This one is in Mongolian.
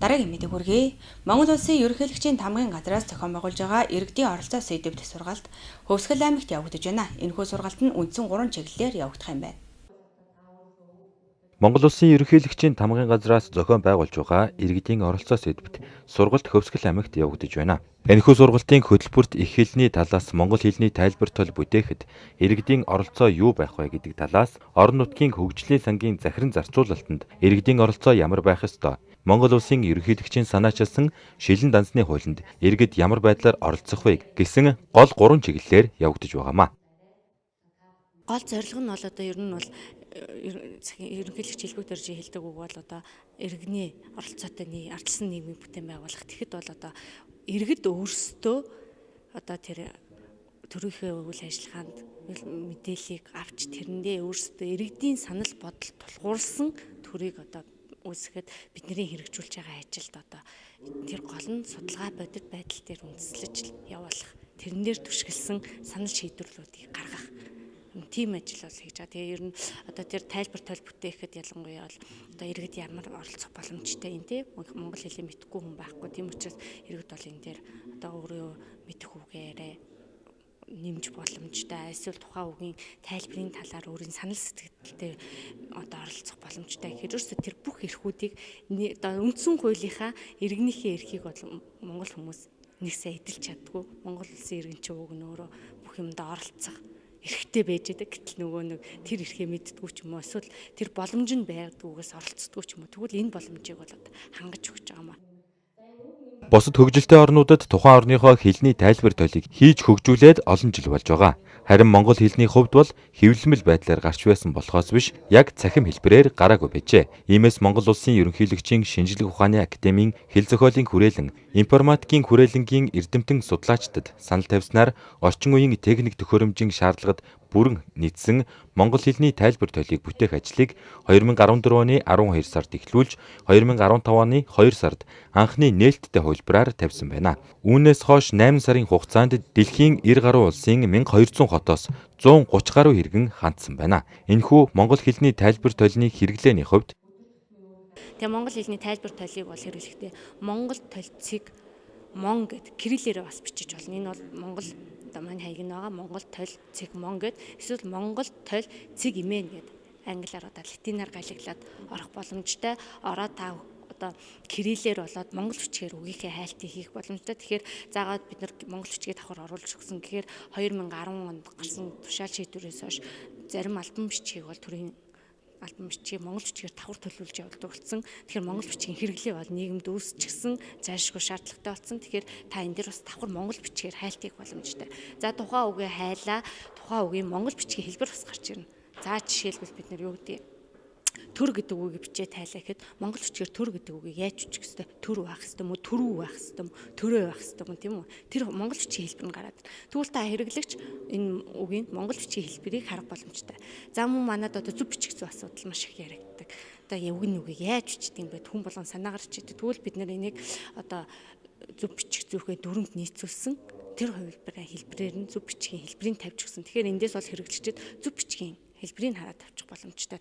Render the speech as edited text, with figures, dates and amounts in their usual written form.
Дараагийн мэдээг хүргэе. Монгол Улсын ерөнхийлөгчийн тамгын газраас зохион байгуулж байгаа иргэдийн оролцоо сэдвт сургалт Хөвсгөл аймагт явагдаж байна. Энэхүү сургалт нь үндсэн 3 чиглэлээр явагдах юм байна. Монгол Улсын ерөнхийлөгчийн тамгын газраас зохион байгуулж байгаа иргэдийн оролцоо сэдвт сургалт Хөвсгөл аймагт явагдаж байна. Энэхүү сургалтын хөтөлбөрт их хэлний талаас монгол хэлний тайлбар тол бүтээхэд иргэдийн оролцоо юу байх вэ гэдэг талаас орон нутгийн хөгжлийн сангийн захиран зарцуулалтанд иргэдийн оролцоо ямар байх ёстой, Монгол Улсын ерөнхийлөгчийн санаачилсан шилэн дансны хуулинд иргэд ямар байдлаар оролцох вэ гэсэн гол 3 чиглэлээр явагдаж байгаамаа. Гол зорилго нь бол одоо ер нь бол ерөнхийлөгч хэлбэг дөржин хэлдэг үг бол одоо иргэний оролцоотой ардчилсан нийгмийг бүтээн байгуулах. Тэгэхэд бол одоо иргэд өөрсдөө одоо тэр төрийнхөө үйл ажиллагаанд мэдээллийг авч тэрэндээ өөрсдөө иргэдийн санал бодол тулгуурласан төрийг одоо үүсгэхэд бидний хэрэгжүүлж байгаа ажилд одоо тэр гол нь судалгаа бодит байдал дээр үндэслэж явуулах. Тэрэн дээр түшгэлсэн санал шийдвэрлүүдийг гаргах. Тим ажил бол хийж байгаа. Тэгээ ер нь одоо тэр тайлбар тол бүтээхэд ялангуяа бол одоо иргэд ямар оролцох боломжтой юм те монгол хэлийг мэдхгүй хүн байхгүй. Тийм учраас иргэд бол энэ дээр одоо өөрөө мэдэх үгээрээ нэмж боломжтой. Эсвэл тухайн үгийн тайлбарын талаар өөрийн санал сэтгэлдээ одоо оролцох боломжтой. Хэрвээ тэр бүх эрхүүдийг одоо үндсэн хуулийнхаа иргэнийхээ эрхийг бол монгол хүмүүс нэгсээ эдэлж чаддгүй. Монгол улсын иргэн чинь үг нь өөрөө бүх юмд оролцох эрхтэй байж байгаа. Гэтэл нөгөө нэг тэр эрхээ мэддэггүй ч юм уу эсвэл тэр боломж нь байдгүйгээс оролцдоггүй ч юм уу. Тэгвэл энэ боломжийг бол хангаж өгч байгаа маа. Бусад хөгжилтэй орнуудад тухайн орныхоо хэлний тайлбар толийг хийж хөгжүүлээд олон жил болж байгаа. Харин монгол хэлний хувьд бол хэвлэмэл байдлаар гарч байсан болохоос биш, яг цахим хэлбэрээр гараагүй байжээ. Иймээс Монгол Улсын ерөнхийлөгчийн шинжлэх ухааны академийн хэл зохиолын хүрээлэн, информатикийн хүрээлэнгийн эрдэмтэн судлаачдад санал тавьснаар орчин үеийн техник төхөөрөмжийн шаардлагад бүрэн нийцсэн монгол хэлний тайлбар толийг бүтээх ажлыг 2014 оны 12 сард эхлүүлж 2015 оны 2 сард анхны нээлттэй хувилбараар тавьсан байна. Үүнээс хойш 8 сарын хугацаанд дэлхийн 90 гаруй улсын 1200 хотоос 130 гаруй иргэн хандсан байна. Энэхүү монгол хэлний тайлбар толны хэрэглээний хувьд Тэгээ монгол хэлний тайлбар толийг бол хэрэглэхдээ монгол толцыг мон гэд кириллээр бас бичиж болно. Энэ бол монгол одоо манай хаяг нь байгаа монгол толь цэг мон гэд эсвэл монгол толь цэг имэн гэд англиар одоо латинаар галиглаад орох боломжтой. Ороод та одоо кириллээр болоод монгол бичгээр үгийнхээ хайлтыг хийх боломжтой. Тэгэхээр заагаад бид нар монгол бичгээ давхар оруулж өгсөн. Тэгэхээр 2010 онд гарсан тушаал шийдвэрээс хойш зарим албан бичгийг бол төрийн албан бичгийг монгол бичгээр давхар төлөвлөж явуулдаг болсон. Тэгэхээр монгол бичгийн хэрэглээ бол нийгэмд үүсчихсэн, зайлшгүй шаардлагатай болсон. Тэгэхээр та энэ дээр бас давхар монгол бичгээр хайлтыг боломжтой. За тухайн үгээ хайлаа, тухайн үгийн монгол бичгийн хэлбэр бас гарч ирнэ. За жишээлбэл бид нар юу гэдэг төр гэдэг үгийг бичээ тайлаа гэхэд монгол бичгээр төр гэдэг үгийг яаж бичих хэвтэй? Төр байх хэвтэй мө, төрүү байх хэвтэй мө, төрөө байх хэвтэй мө, тийм үү? Тэр монгол бичгийн хэлбэр нь гараад. Тэгвэл та хэрэглэгч энэ үгийн монгол бичгийн хэлбэрийг харах боломжтой. За мөн манад одоо зөв бичих зүй асуудал маш их яригддаг. Одоо үг нь үгийг яаж бичдэг юм бэ? Хүн болгон санаа гарч идэг. Тэгвэл бид нар энийг одоо зөв бичих зүйхээ дүрмд нийцүүлсэн тэр хувилбараа хэлбэрээр нь зөв бичгийн хэлбэрийг тавьж өгсөн. Тэгэхээр эндээс бол хэрэглэгчид зөв бичгийн хэлбэрийг хараад тавьчих боломжтой.